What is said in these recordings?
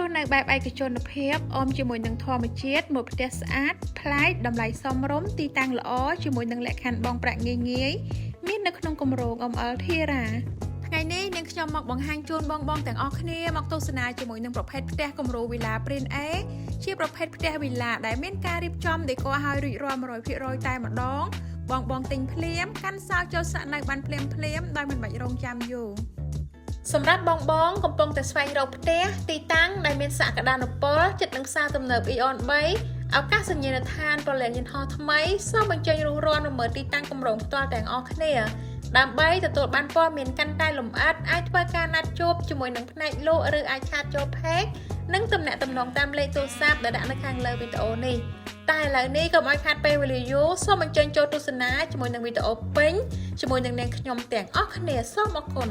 ស់នៅបែបឯកជនភាពអមជាមួយនឹងធម្មជាតិមួយផ្ទះស្អាតប្លែកតម្លៃសមរម្យទីតាំងល្អជាមួយនឹងលក្ខខណ្ឌបងប្រាក់ងាយមាននៅក្នុងគម្រោង ML Thera ថ្ងៃនេះនាងខ្ញុំមកបង្ហាញជូនបងទាំងអស់គ្នាមកទស្សនាជាមួយនឹងប្រភេទផ្ទះគំរូវីឡា Print A ជាប្រភេទផ្ទះវីឡាដែលមានការរៀបចំដេក័រឲ្យរួចរាល់ 100% តែម្ដងបងទិញភ្លាមកាន់សោចូលស្នាក់នៅបានភ្លាមដោយមិនបាច់រងចាំយូរសម្រាប់បងកំពុងតែស្វែងរកផ្ទះទីតាំងដែលមានសក្តានុពលជិតនឹងផ្សារទំនើប Eon 3 ឱកាសសញ្ញាណដ្ឋានប្រលានយន្តហោះថ្មីសូមបញ្ចេញរុះរាន់មើលទីតាំងគម្រោងផ្ទាល់ទាំងអស់គ្នាដើម្បីទទួលបានព័ត៌មានកាន់តែលម្អិតអាចធ្វើការណាត់ជួបជាមួយនឹងផ្នែកលក់ឬអាចឆាតចូល Page និងទំនាក់ទំនងតាមលេខទូរស័ព្ទដែលដាក់នៅខាងលើវីដេអូនេះតែឥឡូវនេះកុំឲ្យខាតពេលវេលាយូរសូមបញ្ចេញចូលទស្សនាជាមួយនឹងវីដេអូពេញជាមួយនឹងនាងខ្ញុំទាំងអស់គ្នាសូមអរគុណ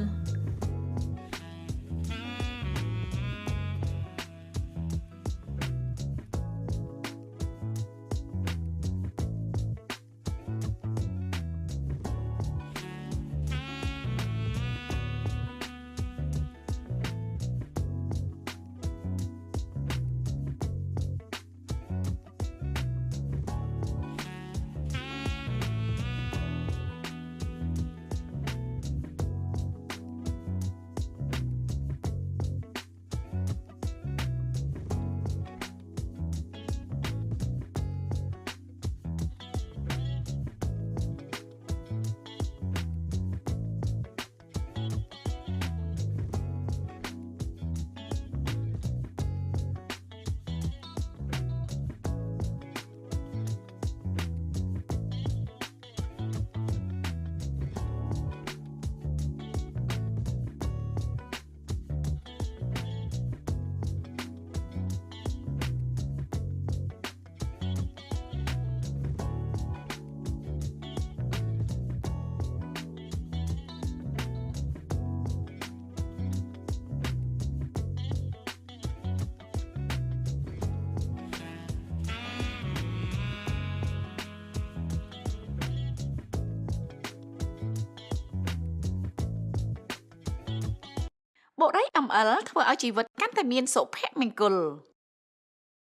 បុរី ML ធ្វើឲ្យជីវិតកាន់តែមានសុភមង្គល